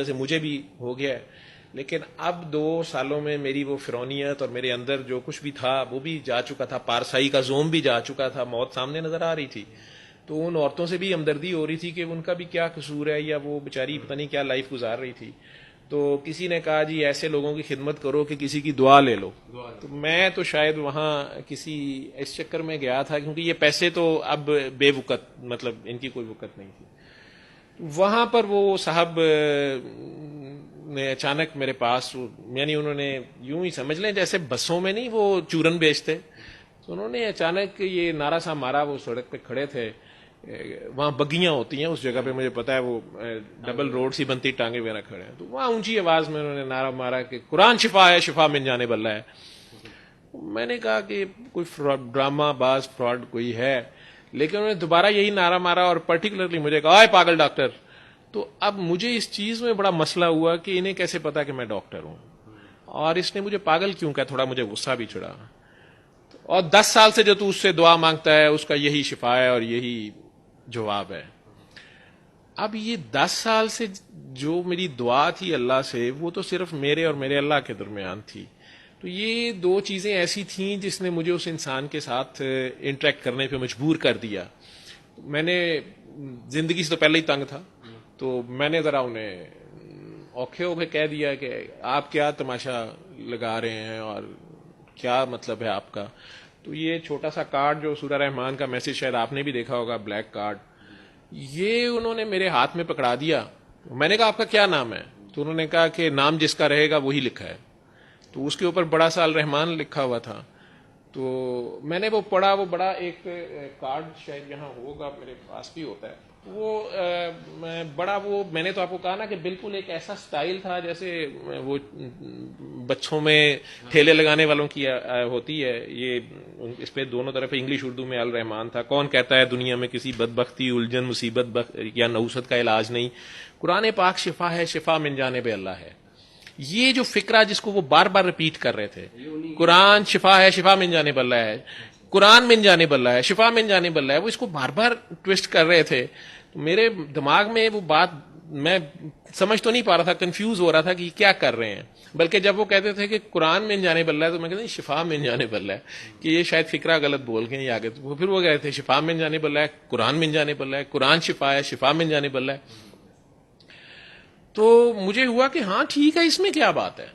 سے مجھے بھی ہو گیا ہے، لیکن اب 2 سالوں میں میری وہ فرونیت اور میرے اندر جو کچھ بھی تھا وہ بھی جا چکا تھا، پارسائی کا زوم بھی جا چکا تھا، موت سامنے نظر آ رہی تھی. تو ان عورتوں سے بھی ہمدردی ہو رہی تھی کہ ان کا بھی کیا قصور ہے، یا وہ بیچاری پتہ نہیں کیا لائف گزار رہی تھی. تو کسی نے کہا جی ایسے لوگوں کی خدمت کرو کہ کسی کی دعا لے لو. تو میں تو شاید وہاں کسی اس چکر میں گیا تھا، کیونکہ یہ پیسے تو اب بے وقت، مطلب ان کی کوئی وقت نہیں تھی. وہاں پر وہ صاحب نے اچانک میرے پاس، یعنی انہوں نے یوں ہی سمجھ لیں جیسے بسوں میں نہیں وہ چورن بیچتے، تو انہوں نے اچانک یہ نعرہ سا مارا. وہ سڑک پہ کھڑے تھے، وہاں بگیاں ہوتی ہیں اس جگہ پہ، مجھے پتا ہے وہ ڈبل روڈ سی بنتی، ٹانگے وغیرہ کھڑے ہیں. تو وہاں اونچی آواز میں انہوں نے نعرہ مارا کہ قرآن شفا ہے، شفا من جانب اللہ ہے. میں نے کہا کہ کوئی ڈرامہ باز فراڈ کوئی ہے، لیکن انہوں نے دوبارہ یہی نعرہ مارا اور پرٹیکولرلی مجھے کہا آئے پاگل ڈاکٹر. تو اب مجھے اس چیز میں بڑا مسئلہ ہوا کہ انہیں کیسے پتا کہ میں ڈاکٹر ہوں، اور اس نے مجھے پاگل کیوں کہا. تھوڑا مجھے غصہ بھی چڑھا. اور 10 سال سے جو تو اس سے دعا مانگتا ہے اس کا یہی شفا ہے اور یہی جواب ہے. اب یہ 10 سال سے جو میری دعا تھی اللہ سے، وہ تو صرف میرے اور میرے اللہ کے درمیان تھی. تو یہ 2 چیزیں ایسی تھیں جس نے مجھے اس انسان کے ساتھ انٹریکٹ کرنے پہ مجبور کر دیا. میں نے زندگی سے تو پہلے ہی تنگ تھا، تو میں نے ذرا انہیں اوکھے ہو کے کہہ دیا کہ آپ کیا تماشا لگا رہے ہیں اور کیا مطلب ہے آپ کا. تو یہ چھوٹا سا کارڈ جو سورہ رحمان کا میسج شاید آپ نے بھی دیکھا ہوگا، بلیک کارڈ، یہ انہوں نے میرے ہاتھ میں پکڑا دیا. میں نے کہا آپ کا کیا نام ہے؟ تو انہوں نے کہا کہ نام جس کا رہے گا وہی لکھا ہے. تو اس کے اوپر بڑا سا الرحمان لکھا ہوا تھا. تو میں نے وہ پڑھا، وہ بڑا ایک کارڈ شاید یہاں ہوگا، میرے پاس بھی ہوتا ہے وہ بڑا، وہ میں نے تو آپ کو کہا نا کہ بالکل ایک ایسا سٹائل تھا جیسے وہ بچوں میں ٹھیلے لگانے والوں کی ہوتی ہے. یہ اس پہ دونوں طرف انگلش اردو میں الرحمان تھا. کون کہتا ہے دنیا میں کسی بدبختی، الجھن، مصیبت یا نحوست کا علاج نہیں؟ قرآن پاک شفا ہے، شفا من جانب اللہ ہے. یہ جو فکرہ جس کو وہ بار بار ریپیٹ کر رہے تھے، قرآن شفا ہے، شفا من جانب اللہ ہے، قرآن من جانب اللہ ہے، شفا من جانب اللہ ہے، وہ اس کو بار بار ٹویسٹ کر رہے تھے. میرے دماغ میں وہ بات میں سمجھ تو نہیں پا رہا تھا، کنفیوز ہو رہا تھا کہ یہ کیا کر رہے ہیں. بلکہ جب وہ کہتے تھے کہ قرآن من جانب اللہ ہے، تو میں کہتا شفا من جانب اللہ ہے، کہ یہ شاید فکرہ غلط بول گئے. آگے پھر وہ کہتے تھے شفا من جانب اللہ ہے، قرآن من جانب اللہ ہے، قرآن شفا ہے، شفا من جانب اللہ ہے. تو مجھے ہوا کہ ہاں ٹھیک ہے، اس میں کیا بات ہے.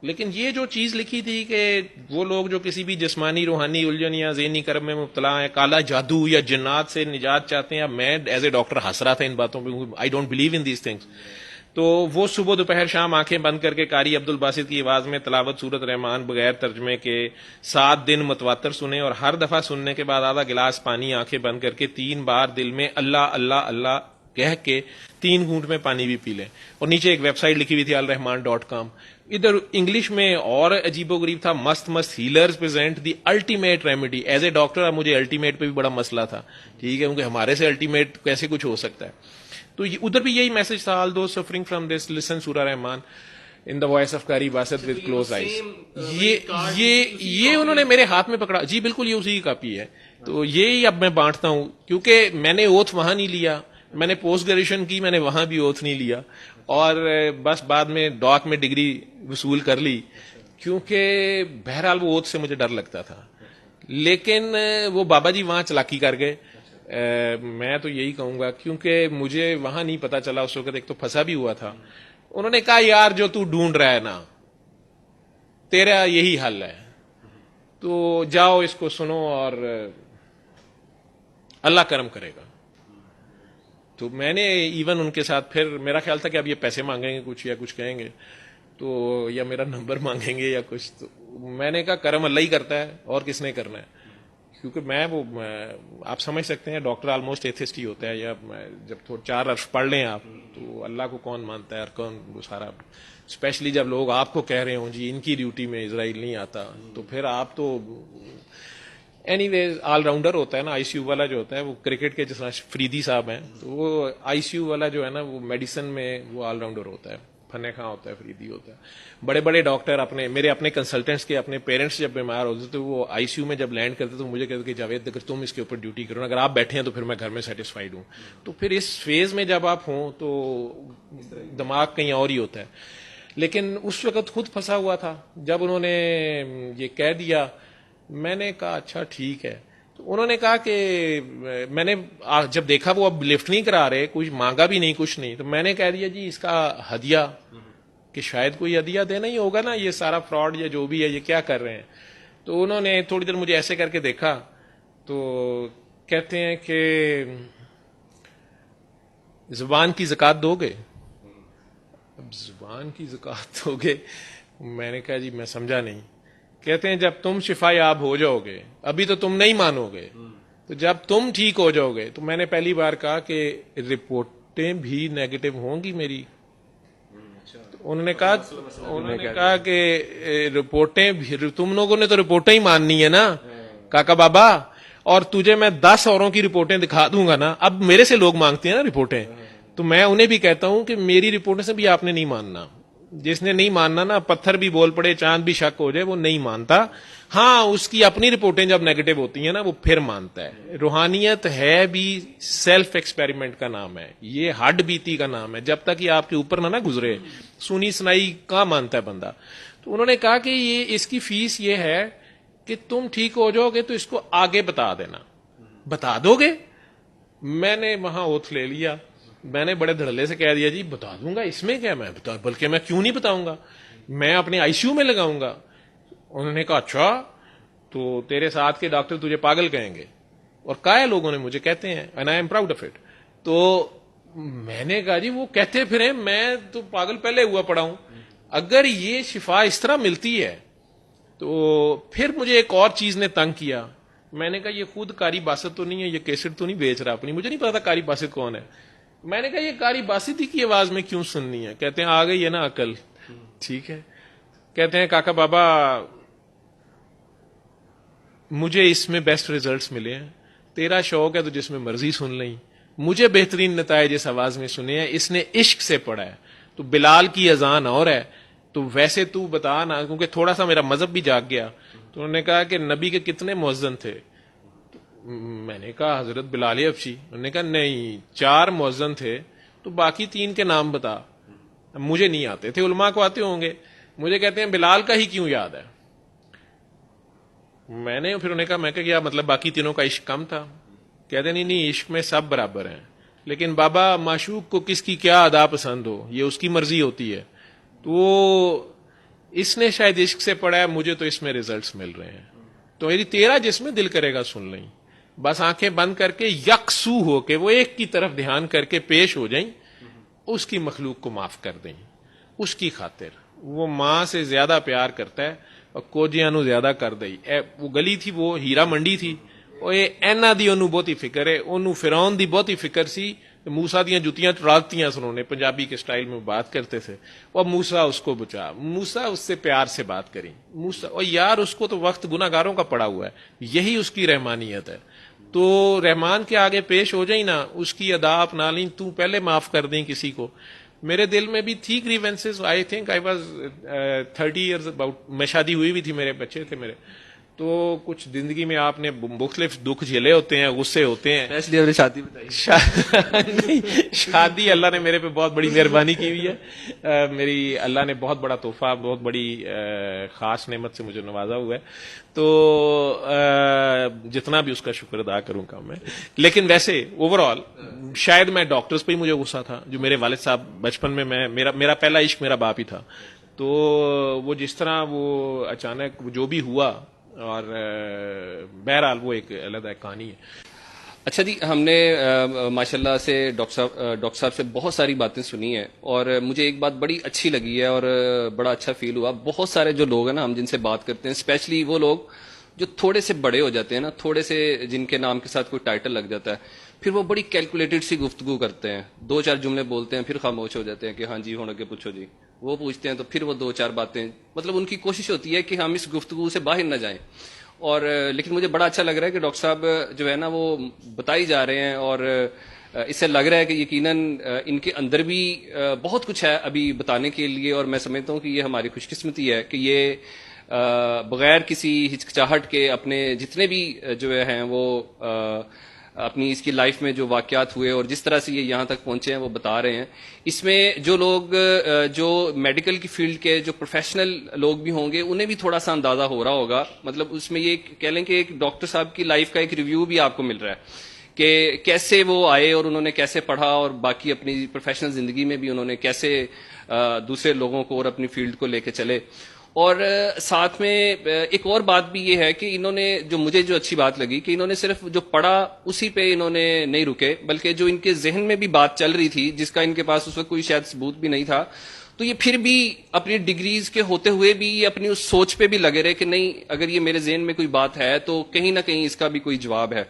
لیکن یہ جو چیز لکھی تھی کہ وہ لوگ جو کسی بھی جسمانی، روحانی الجھن یا ذہنی کرم میں مبتلا ہیں، کالا جادو یا جنات سے نجات چاہتے ہیں، اب میں ایز اے ڈاکٹر ہنس رہا تھا ان باتوں پہ. I don't believe in these things. تو وہ صبح دوپہر شام آنکھیں بند کر کے قاری عبد الباسط کی آواز میں تلاوت سورت رحمان بغیر ترجمے کے 7 دن متواتر سنیں، اور ہر دفعہ سننے کے بعد آدھا گلاس پانی آنکھیں بند کر کے 3 بار دل میں اللہ اللہ اللہ کہہ کے 3 گھونٹ میں پانی بھی پی لیں. اور نیچے ایک ویب سائٹ لکھی ہوئی تھی الرحمان.com. ادھر انگلش میں اور عجیب و غریب تھا، مست مست healers present the ultimate remedy. As a doctor مجھے الٹیمیٹ پہ بھی بڑا مسئلہ تھا، ٹھیک ہے، کیونکہ ہمارے سے الٹیمیٹ کیسے کچھ ہو سکتا ہے. تو ادھر بھی یہی میسج تھا، all those suffering from this listen Surah Rahman in the voice of قاری باسط ود کلوز آئیز. یہ انہوں نے میرے ہاتھ میں پکڑا. جی بالکل یہ اسی کی کاپی ہے. تو یہی اب میں بانٹتا ہوں، کیونکہ میں نے اوتھ وہاں نہیں لیا، میں نے پوسٹ گریجویشن کی، میں نے وہاں بھی اوتھ نہیں لیا، اور بس بعد میں ڈاک میں ڈگری وصول کر لی، کیونکہ بہرحال وہ اوتھ سے مجھے ڈر لگتا تھا. لیکن وہ بابا جی وہاں چلاکی کر گئے. میں تو یہی کہوں گا، کیونکہ مجھے وہاں نہیں پتا چلا اس وقت، ایک تو پھنسا بھی ہوا تھا. انہوں نے کہا یار جو تو ڈھونڈ رہا ہے نا، تیرا یہی حل ہے، تو جاؤ اس کو سنو اور اللہ کرم کرے گا. تو میں نے ایون ان کے ساتھ پھر میرا خیال تھا کہ اب یہ پیسے مانگیں گے کچھ یا کچھ کہیں گے، تو یا میرا نمبر مانگیں گے یا کچھ. تو میں نے کہا کرم اللہ ہی کرتا ہے، اور کس نے کرنا ہے. کیونکہ میں وہ آپ سمجھ سکتے ہیں ڈاکٹر آلموسٹ ایتھسٹ ہی ہوتا ہے، یا جب تھوڑا 4 عرف پڑھ لیں آپ، تو اللہ کو کون مانتا ہے اور کون وہ سارا، اسپیشلی جب لوگ آپ کو کہہ رہے ہوں جی ان کی ڈیوٹی میں اسرائیل نہیں آتا، تو پھر آپ تو اینی ویز آل راؤنڈر ہوتا ہے نا. آئی سی یو والا جو ہوتا ہے وہ کرکٹ کے جس طرح فریدی صاحب ہیں، تو وہ آئی سی یو والا جو ہے نا وہ میڈیسن میں وہ آل راؤنڈر ہوتا ہے. فن خاں ہوتا ہے، فریدی ہوتا ہے. بڑے بڑے ڈاکٹر میرے اپنے کنسلٹنٹس کے اپنے پیرنٹس جب بیمار ہوتے تو وہ آئی سی یو میں جب لینڈ کرتے تو مجھے کہتے کہ جاوید اگر تم اس کے اوپر ڈیوٹی کرو، اگر آپ بیٹھے ہیں تو پھر میں گھر میں سیٹسفائیڈ ہوں. تو پھر اس فیز میں جب آپ ہوں تو دماغ کہیں اور ہی ہوتا ہے. لیکن اس وقت خود پھنسا ہوا تھا. جب انہوں نے یہ کہہ دیا میں نے کہا اچھا ٹھیک ہے. تو انہوں نے کہا کہ میں نے جب دیکھا وہ اب لفٹ نہیں کرا رہے، کچھ مانگا بھی نہیں، کچھ نہیں، تو میں نے کہہ دیا جی اس کا ہدیہ، کہ شاید کوئی ہدیہ دینا ہی ہوگا نا، یہ سارا فراڈ یا جو بھی ہے یہ کیا کر رہے ہیں. تو انہوں نے تھوڑی دیر مجھے ایسے کر کے دیکھا تو کہتے ہیں کہ زبان کی زکات دو گے؟ اب زبان کی زکات دو گے؟ میں نے کہا جی میں سمجھا نہیں. کہتے ہیں جب تم شفا یاب ہو جاؤ گے، ابھی تو تم نہیں مانو گے، تو جب تم ٹھیک ہو جاؤ گے. تو میں نے پہلی بار کہا کہ رپورٹیں بھی نیگیٹو ہوں گی میری. انہوں نے کہا کہ رپورٹیں تم لوگوں نے تو رپورٹیں ہی ماننی ہے نا کاکا بابا، اور تجھے میں 10 اوروں کی رپورٹیں دکھا دوں گا نا. اب میرے سے لوگ مانگتے ہیں نا رپورٹیں، تو میں انہیں بھی کہتا ہوں کہ میری رپورٹیں سے بھی آپ نے نہیں ماننا. جس نے نہیں ماننا نا، پتھر بھی بول پڑے، چاند بھی شک ہو جائے، وہ نہیں مانتا. ہاں اس کی اپنی رپورٹیں جب نیگیٹو ہوتی ہیں نا وہ پھر مانتا ہے. روحانیت ہے بھی سیلف ایکسپیریمنٹ کا نام ہے، یہ ہڈ بیتی کا نام ہے. جب تک یہ آپ کے اوپر نہ گزرے سنی سنائی کہاں مانتا ہے بندہ. تو انہوں نے کہا کہ یہ اس کی فیس یہ ہے کہ تم ٹھیک ہو جاؤ گے تو اس کو آگے بتا دینا. بتا دو گے؟ میں نے وہاں اوتھ لے لیا. میں نے بڑے دھڑلے سے کہہ دیا جی بتا دوں گا، اس میں کیا، میں بلکہ میں کیوں نہیں بتاؤں گا، میں اپنے آئی سی یو میں لگاؤں گا. انہوں نے کہا اچھا تو تیرے ساتھ کے ڈاکٹر تجھے پاگل کہیں گے. اور کہا ہے لوگوں نے مجھے کہتے ہیں، and I am proud of it. تو میں نے کہا جی وہ کہتے پھریں، میں تو پاگل پہلے ہوا پڑا ہوں. اگر یہ شفا اس طرح ملتی ہے تو پھر مجھے ایک اور چیز نے تنگ کیا. میں نے کہا یہ خود قاری باسط تو نہیں ہے، یہ کیسٹ تو نہیں بیچ رہا اپنی؟ مجھے نہیں پتا تھا قاری باسط کون ہے. میں نے کہا یہ قاری باسط ہی کی آواز میں کیوں سننی ہے؟ کہتے ہیں آ گئی ہے نا عقل. ٹھیک ہے. کہتے ہیں کاکا بابا مجھے اس میں بیسٹ ریزلٹس ملے ہیں، تیرا شوق ہے تو جس میں مرضی سن لیں، مجھے بہترین نتائج اس آواز میں سنے ہیں. اس نے عشق سے پڑھا ہے. تو بلال کی اذان اور ہے، تو ویسے تو بتا نا، کیونکہ تھوڑا سا میرا مذہب بھی جاگ گیا. تو انہوں نے کہا کہ نبی کے کتنے مؤذن تھے؟ میں نے کہا حضرت بلال حبشی. انہوں نے کہا نہیں 4 مؤذن تھے، تو باقی 3 کے نام بتا. مجھے نہیں آتے تھے، علماء کو آتے ہوں گے. مجھے کہتے ہیں بلال کا ہی کیوں یاد ہے؟ میں نے پھر انہیں کہا، میں کیا مطلب باقی تینوں کا عشق کم تھا؟ کہتے نہیں عشق میں سب برابر ہیں، لیکن بابا معشوق کو کس کی کیا ادا پسند ہو یہ اس کی مرضی ہوتی ہے. تو اس نے شاید عشق سے پڑھا ہے، مجھے تو اس میں ریزلٹس مل رہے ہیں. تو میری تیرا جس میں دل کرے گا سن لیں، بس آنکھیں بند کر کے یکسو ہو کے وہ ایک کی طرف دھیان کر کے پیش ہو جائیں، اس کی مخلوق کو معاف کر دیں. اس کی خاطر وہ ماں سے زیادہ پیار کرتا ہے اور کوجیاں نو زیادہ کر دئی. وہ گلی تھی، وہ ہیرا منڈی تھی، وہ اینا دی انہوں بہت ہی فکر ہے. انہوں فرعون دی بہت ہی فکر سی. موسا دیا جتیاں ٹرالتیاں سنوں نے، پنجابی کے سٹائل میں بات کرتے تھے. وہ موسا اس کو بچا، موسا اس سے پیار سے بات کری. موسا اور یار اس کو تو وقت گناہگاروں کا پڑا ہوا ہے، یہی اس کی رحمانیت ہے. تو رحمان کے آگے پیش ہو جائیں نا، اس کی ادا اپنا لیں، تو پہلے معاف کر دیں کسی کو. میرے دل میں بھی تھی grievances. I think I was 30 years about. میں شادی ہوئی بھی تھی، میرے بچے تھے میرے. تو کچھ زندگی میں آپ نے مختلف دکھ جھیلے ہوتے ہیں، غصے ہوتے ہیں. اس لیے شادی بتائی. شادی اللہ نے میرے پہ بہت بڑی مہربانی کی ہوئی ہے. میری اللہ نے بہت بڑا تحفہ، بہت بڑی خاص نعمت سے مجھے نوازا ہوا ہے. تو جتنا بھی اس کا شکر ادا کروں کم میں. لیکن ویسے اوور آل شاید میں ڈاکٹرز پہ ہی مجھے غصہ تھا. جو میرے والد صاحب بچپن میں میرا پہلا عشق میرا باپ ہی تھا. تو وہ جس طرح وہ اچانک جو بھی ہوا، اور بہرحال وہ ایک علیحدہ کہانی ہے. اچھا جی، ہم نے ماشاءاللہ سے ڈاکٹر صاحب سے بہت ساری باتیں سنی ہیں، اور مجھے ایک بات بڑی اچھی لگی ہے اور بڑا اچھا فیل ہوا. بہت سارے جو لوگ ہیں نا، ہم جن سے بات کرتے ہیں، اسپیشلی وہ لوگ جو تھوڑے سے بڑے ہو جاتے ہیں نا، تھوڑے سے جن کے نام کے ساتھ کوئی ٹائٹل لگ جاتا ہے، پھر وہ بڑی کیلکولیٹڈ سی گفتگو کرتے ہیں. 2-4 جملے بولتے ہیں، پھر خاموش ہو جاتے ہیں کہ ہاں جی ہوں اگے پوچھو جی. وہ پوچھتے ہیں تو پھر وہ 2-4 باتیں، مطلب ان کی کوشش ہوتی ہے کہ ہم اس گفتگو سے باہر نہ جائیں. اور لیکن مجھے بڑا اچھا لگ رہا ہے کہ ڈاکٹر صاحب جو ہے نا وہ بتائی جا رہے ہیں، اور اس سے لگ رہا ہے کہ یقیناً ان کے اندر بھی بہت کچھ ہے ابھی بتانے کے لیے، اور میں سمجھتا ہوں کہ یہ ہماری خوش قسمتی ہے کہ یہ بغیر کسی ہچکچاہٹ کے اپنے جتنے بھی جو ہیں وہ اپنی اس کی لائف میں جو واقعات ہوئے اور جس طرح سے یہ یہاں تک پہنچے ہیں وہ بتا رہے ہیں. اس میں جو لوگ جو میڈیکل کی فیلڈ کے جو پروفیشنل لوگ بھی ہوں گے انہیں بھی تھوڑا سا اندازہ ہو رہا ہوگا. مطلب اس میں یہ کہہ لیں کہ ایک ڈاکٹر صاحب کی لائف کا ایک ریویو بھی آپ کو مل رہا ہے کہ کیسے وہ آئے اور انہوں نے کیسے پڑھا، اور باقی اپنی پروفیشنل زندگی میں بھی انہوں نے کیسے دوسرے لوگوں کو اور اپنی فیلڈ کو لے کے چلے. اور ساتھ میں ایک اور بات بھی یہ ہے کہ انہوں نے جو مجھے جو اچھی بات لگی کہ انہوں نے صرف جو پڑھا اسی پہ انہوں نے نہیں رکے، بلکہ جو ان کے ذہن میں بھی بات چل رہی تھی جس کا ان کے پاس اس وقت کوئی شاید ثبوت بھی نہیں تھا، تو یہ پھر بھی اپنی ڈگریز کے ہوتے ہوئے بھی یہ اپنی اس سوچ پہ بھی لگے رہے کہ نہیں، اگر یہ میرے ذہن میں کوئی بات ہے تو کہیں نہ کہیں اس کا بھی کوئی جواب ہے.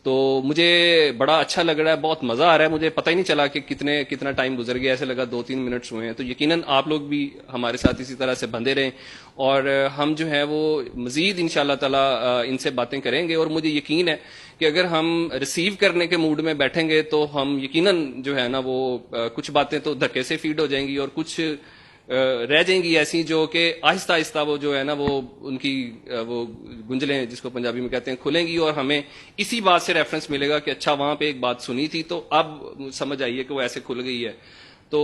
تو مجھے بڑا اچھا لگ رہا ہے، بہت مزہ آ رہا ہے. مجھے پتہ ہی نہیں چلا کہ کتنا ٹائم گزر گیا، ایسے لگا 2-3 منٹس ہوئے ہیں. تو یقیناً آپ لوگ بھی ہمارے ساتھ اسی طرح سے بندھے رہیں، اور ہم جو ہے وہ مزید انشاءاللہ تعالی ان سے باتیں کریں گے. اور مجھے یقین ہے کہ اگر ہم ریسیو کرنے کے موڈ میں بیٹھیں گے تو ہم یقیناً جو ہے نا وہ کچھ باتیں تو دھکے سے فیڈ ہو جائیں گی، اور کچھ رہ جائیں گی ایسی جو کہ آہستہ آہستہ وہ جو ہے نا وہ ان کی وہ گنجلیں جس کو پنجابی میں کہتے ہیں کھلیں گی، اور ہمیں اسی بات سے ریفرنس ملے گا کہ اچھا وہاں پہ ایک بات سنی تھی تو اب سمجھ آئیے کہ وہ ایسے کھل گئی ہے. تو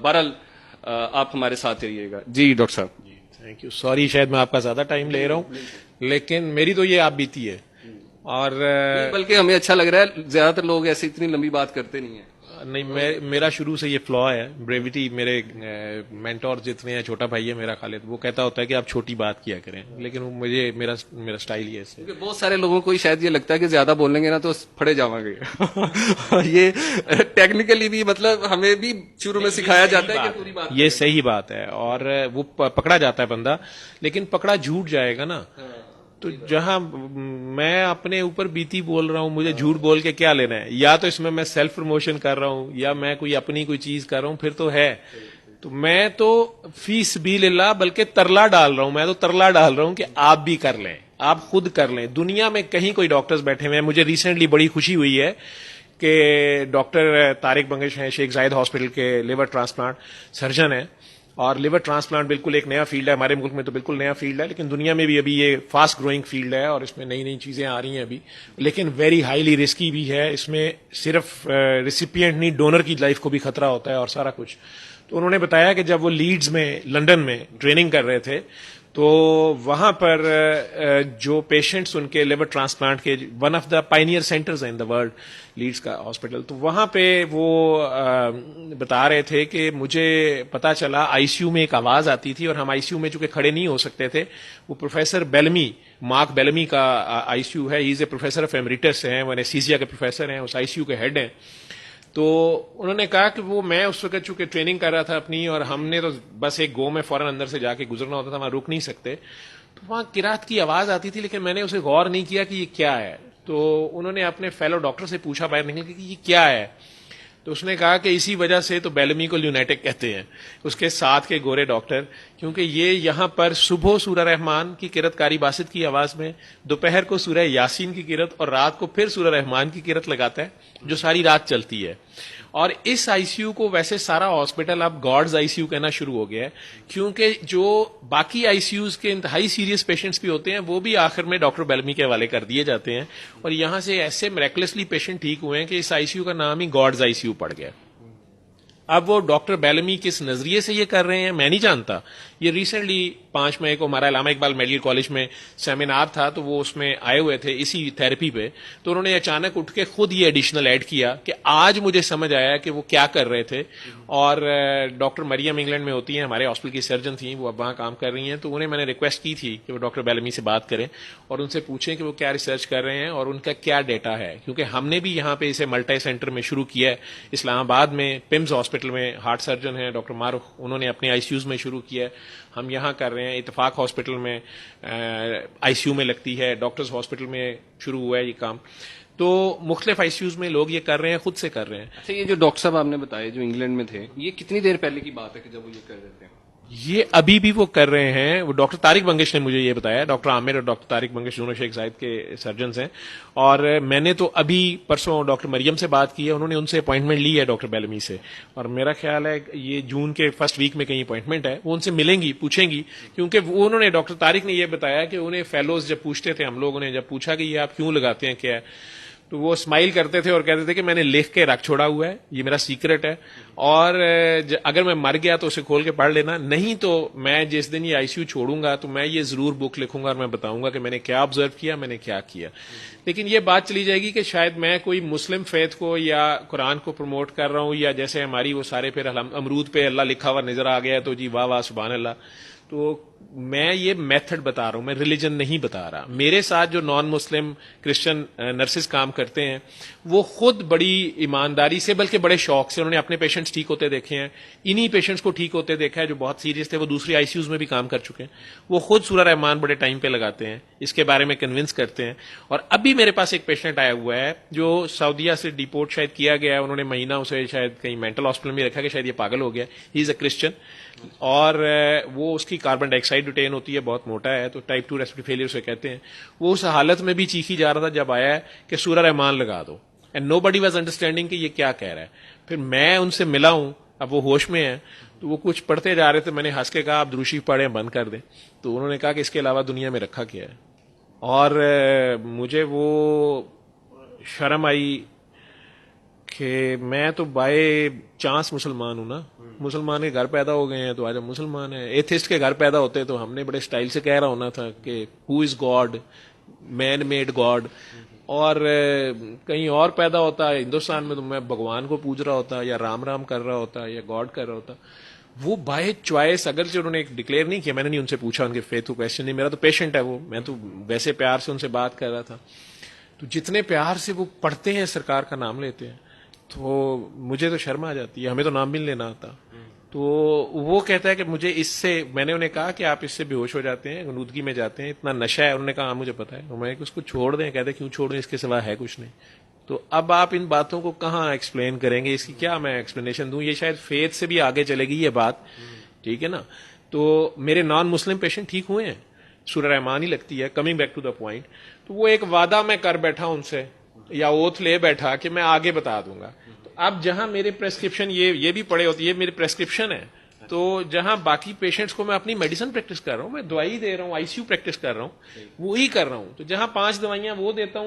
بہرحال آپ ہمارے ساتھ رہیے گا. جی ڈاکٹر صاحب. جی تھینک یو. سوری شاید میں آپ کا زیادہ ٹائم لے رہا ہوں، لیکن میری تو یہ آپ بیتی ہے. اور بلکہ ہمیں اچھا لگ رہا ہے، زیادہ تر لوگ ایسی اتنی لمبی بات کرتے نہیں ہیں. نہیں، میرا شروع سے یہ فلا ہے، بریوٹی. میرے مینٹور جتنے ہیں، چھوٹا بھائی ہے میرا خالد، وہ کہتا ہوتا ہے کہ آپ چھوٹی بات کیا کریں، لیکن مجھے میرا سٹائل یہ ہے. کیونکہ بہت سارے لوگوں کو شاید یہ لگتا ہے کہ زیادہ بولیں گے نا تو پھڑے جاؤں گے. یہ ٹیکنیکلی بھی مطلب ہمیں بھی شروع میں سکھایا جاتا ہے کہ پوری بات یہ صحیح بات ہے، اور وہ پکڑا جاتا ہے بندہ، لیکن پکڑا جھوٹ جائے گا نا. تو جہاں میں اپنے اوپر بیتی بول رہا ہوں، مجھے جھوٹ بول کے کیا لینا ہے؟ یا تو اس میں میں سیلف پروموشن کر رہا ہوں، یا میں کوئی اپنی کوئی چیز کر رہا ہوں، پھر تو ہے. تو میں تو فی سبیل اللہ بلکہ ترلا ڈال رہا ہوں. میں تو ترلا ڈال رہا ہوں کہ آپ بھی کر لیں، آپ خود کر لیں. دنیا میں کہیں کوئی ڈاکٹرز بیٹھے ہوئے ہیں. مجھے ریسنٹلی بڑی خوشی ہوئی ہے کہ ڈاکٹر طارق بنگش ہیں، شیخ زاید ہاسپٹل کے لیور ٹرانسپلانٹ سرجن ہیں. اور لیور ٹرانسپلانٹ بالکل ایک نیا فیلڈ ہے، ہمارے ملک میں تو بالکل نیا فیلڈ ہے، لیکن دنیا میں بھی ابھی یہ فاسٹ گروئنگ فیلڈ ہے، اور اس میں نئی چیزیں آ رہی ہیں ابھی، لیکن ویری ہائیلی رسکی بھی ہے. اس میں صرف ریسیپینٹ نہیں، ڈونر کی لائف کو بھی خطرہ ہوتا ہے اور سارا کچھ. تو انہوں نے بتایا کہ جب وہ لیڈز میں لنڈن میں ٹریننگ کر رہے تھے تو وہاں پر جو پیشنٹس ان کے لیور ٹرانسپلانٹ کے، one of the pioneer centres in the world Leeds کا ہاسپٹل، تو وہاں پہ وہ بتا رہے تھے کہ مجھے پتا چلا آئی سی یو میں ایک آواز آتی تھی، اور ہم آئی سی یو میں چونکہ کھڑے نہیں ہو سکتے تھے. وہ پروفیسر بیلمی، مارک بیلمی کا آئی سی یو ہے، ہی از اے پروفیسر آف ایمریٹس ہیں، وہ انیستھیزیا کے پروفیسر ہیں، اس آئی سی یو کے ہیڈ ہیں. تو انہوں نے کہا کہ وہ میں اس وقت چونکہ ٹریننگ کر رہا تھا اپنی، اور ہم نے تو بس ایک گو میں فوراً اندر سے جا کے گزرنا ہوتا تھا، وہاں رک نہیں سکتے. تو وہاں قرات کی آواز آتی تھی، لیکن میں نے اسے غور نہیں کیا کہ یہ کیا ہے. تو انہوں نے اپنے فیلو ڈاکٹر سے پوچھا باہر نکل کے کہ یہ کیا ہے. تو اس نے کہا کہ اسی وجہ سے تو بیلمی کو لیونیٹک کہتے ہیں، اس کے ساتھ کے گورے ڈاکٹر، کیونکہ یہ یہاں پر صبح سورہ رحمان کی قرات قاری باسط کی آواز میں، دوپہر کو سورہ یاسین کی قرات، اور رات کو پھر سورہ رحمان کی قرات لگاتا ہے جو ساری رات چلتی ہے. اور اس آئی سی یو کو ویسے سارا ہاسپٹل اب گاڈز آئی سی یو کہنا شروع ہو گیا ہے، کیونکہ جو باقی آئی سی یوز کے انتہائی سیریس پیشنٹس بھی ہوتے ہیں وہ بھی آخر میں ڈاکٹر بیلمی کے حوالے کر دیے جاتے ہیں. اور یہاں سے ایسے میریکلسلی پیشنٹ ٹھیک ہوئے ہیں کہ اس آئی سی یو کا نام ہی گاڈز آئی سی یو پڑ گیا. اب وہ ڈاکٹر بیلمی کس نظریے سے یہ کر رہے ہیں میں نہیں جانتا. یہ ریسنٹلی 5 مئی کو ہمارا علامہ اقبال میڈیکل کالج میں سیمینار تھا، تو وہ اس میں آئے ہوئے تھے اسی تھراپی پہ. تو انہوں نے اچانک اٹھ کے خود یہ ایڈیشنل ایڈ کیا کہ آج مجھے سمجھ آیا کہ وہ کیا کر رہے تھے. اور ڈاکٹر مریم انگلینڈ میں ہوتی ہیں، ہمارے ہاسپٹل کی سرجن تھیں، وہ اب وہاں کام کر رہی ہیں. تو انہیں میں نے ریکویسٹ کی تھی کہ وہ ڈاکٹر بیلمی سے بات کریں اور ان سے پوچھیں کہ وہ کیا ریسرچ کر رہے ہیں اور ان کا کیا ڈیٹا ہے. کیونکہ ہم نے بھی یہاں پہ اسے ملٹی سینٹر میں شروع کیا ہے، اسلام آباد میں پمز ہاسپٹل میں ہارٹ سرجن ہیں ڈاکٹر ماروخ، انہوں نے اپنے آئی سی یوز میں شروع کیا ہے. ہم یہاں کر رہے ہیں، اتفاق ہاسپٹل میں آئی سی یو میں لگتی ہے، ڈاکٹرز ہاسپٹل میں شروع ہوا ہے یہ کام. تو مختلف آئی سی یوز میں لوگ یہ کر رہے ہیں، خود سے کر رہے ہیں. اچھا، یہ جو ڈاکٹر صاحب آپ نے بتایا جو انگلینڈ میں تھے، یہ کتنی دیر پہلے کی بات ہے کہ جب وہ یہ کر رہے تھے؟ یہ ابھی بھی وہ کر رہے ہیں. وہ ڈاکٹر طارق بنگش نے مجھے یہ بتایا. ڈاکٹر عامر اور ڈاکٹر طارق بنگش دونوں شیخ زاید کے سرجنز ہیں, اور میں نے تو ابھی پرسوں ڈاکٹر مریم سے بات کی ہے, انہوں نے ان سے اپوائنٹمنٹ لی ہے ڈاکٹر بیلمی سے, اور میرا خیال ہے یہ جون کے فرسٹ ویک میں کہیں اپوائنٹمنٹ ہے, وہ ان سے ملیں گی, پوچھیں گی, کیونکہ وہ انہوں نے ڈاکٹر طارق نے یہ بتایا کہ انہیں فیلوز جب پوچھتے تھے, ہم لوگوں نے جب پوچھا کہ یہ آپ کیوں لگاتے ہیں کیا ہے, تو وہ اسمائل کرتے تھے اور کہتے تھے کہ میں نے لکھ کے رکھ چھوڑا ہوا ہے, یہ میرا سیکرٹ ہے, اور اگر میں مر گیا تو اسے کھول کے پڑھ لینا, نہیں تو میں جس دن یہ آئی سی یو چھوڑوں گا تو میں یہ ضرور بک لکھوں گا اور میں بتاؤں گا کہ میں نے کیا آبزرو کیا, میں نے کیا کیا. لیکن یہ بات چلی جائے گی کہ شاید میں کوئی مسلم فیتھ کو یا قرآن کو پروموٹ کر رہا ہوں, یا جیسے ہماری وہ سارے پھر امرود پہ اللہ لکھا ہوا نظر آ گیا تو جی واہ واہ سبحان اللہ. تو میں یہ میتھڈ بتا رہا ہوں, میں ریلیجن نہیں بتا رہا. میرے ساتھ جو نان مسلم کرسچن نرسز کام کرتے ہیں وہ خود بڑی ایمانداری سے, بلکہ بڑے شوق سے, انہوں نے اپنے پیشنٹس ٹھیک ہوتے دیکھے ہیں, انہی پیشنٹس کو ٹھیک ہوتے دیکھا ہے جو بہت سیریس تھے, وہ دوسری آئی سی یوز میں بھی کام کر چکے ہیں, وہ خود سورہ رحمان بڑے ٹائم پہ لگاتے ہیں, اس کے بارے میں کنونس کرتے ہیں. اور ابھی میرے پاس ایک پیشنٹ آیا ہوا ہے جو سعودیہ سے ڈیپورٹ شاید کیا گیا ہے, انہوں نے مہینہ اسے شاید کہیں مینٹل ہاسپٹل میں رکھا کہ شاید یہ پاگل ہو گیا, ہی از اے کرسچن, اور وہ اس کی کاربن ڈائی آکسائڈ ریٹین ہوتی ہے, بہت موٹا ہے, تو ٹائپ 2 ریسپیریٹری فیلئر سے کہتے ہیں. وہ اس حالت میں بھی چیخی جا رہا تھا جب آیا ہے کہ سورہ رحمان لگا دو, and nobody was understanding کہ یہ کیا کہہ رہا ہے. پھر میں ان سے ملا ہوں, اب وہ ہوش میں ہیں, تو وہ کچھ پڑھتے جا رہے تھے, میں نے ہنس کے کہا آپ دروشی پڑھیں بند کر دیں, تو انہوں نے کہا کہ اس کے علاوہ دنیا میں رکھا کیا ہے. اور مجھے وہ شرم آئی کہ میں تو بائے چانس مسلمان ہوں نا, مسلمان کے گھر پیدا ہو گئے ہیں تو آج ہم مسلمان ہیں. ایتھسٹ کے گھر پیدا ہوتے تو ہم نے بڑے سٹائل سے کہہ رہا ہونا تھا کہ who is God, man made God, اور کہیں اور پیدا ہوتا ہے ہندوستان میں تو میں بھگوان کو پوج رہا ہوتا یا رام رام کر رہا ہوتا یا گاڈ کر رہا ہوتا. وہ بائی چوائس, اگرچہ انہوں نے ڈکلیئر نہیں کیا, میں نے نہیں ان سے پوچھا ان کے فیتھ کو کویسچن نہیں, میرا تو پیشنٹ ہے وہ, میں تو ویسے پیار سے ان سے بات کر رہا تھا. تو جتنے پیار سے وہ پڑھتے ہیں سرکار کا نام لیتے ہیں تو مجھے تو شرم آ جاتی ہے, ہمیں تو نام بھی نہیں لینا آتا. تو وہ کہتا ہے کہ مجھے اس سے, میں نے انہیں کہا کہ آپ اس سے بے ہوش ہو جاتے ہیں, غنودگی میں جاتے ہیں, اتنا نشہ ہے. انہوں نے کہا ہاں مجھے پتا ہے. میں کہ اس کو چھوڑ دیں, کہتے ہیں کیوں چھوڑ دیں, اس کے سوا ہے کچھ نہیں. تو اب آپ ان باتوں کو کہاں ایکسپلین کریں گے, اس کی کیا میں ایکسپلینیشن دوں, یہ شاید فیتھ سے بھی آگے چلے گی یہ بات, ٹھیک ہے نا. تو میرے نان مسلم پیشنٹ ٹھیک ہوئے ہیں, سورہ رحمان ہی لگتی ہے, coming back to the point. تو وہ ایک وعدہ میں کر بیٹھا ان سے, یا اوتھ لے بیٹھا کہ میں آگے بتا دوں گا. اب جہاں میرے پریسکرپشن یہ بھی پڑے ہوتی ہے, میری پریسکرپشن ہے, تو جہاں باقی پیشنٹس کو میں اپنی میڈیسن پریکٹس کر رہا ہوں, میں دوائی دے رہا ہوں, آئی سی یو پریکٹس کر رہا ہوں, وہی کر رہا ہوں. تو جہاں 5 دوائیاں وہ دیتا ہوں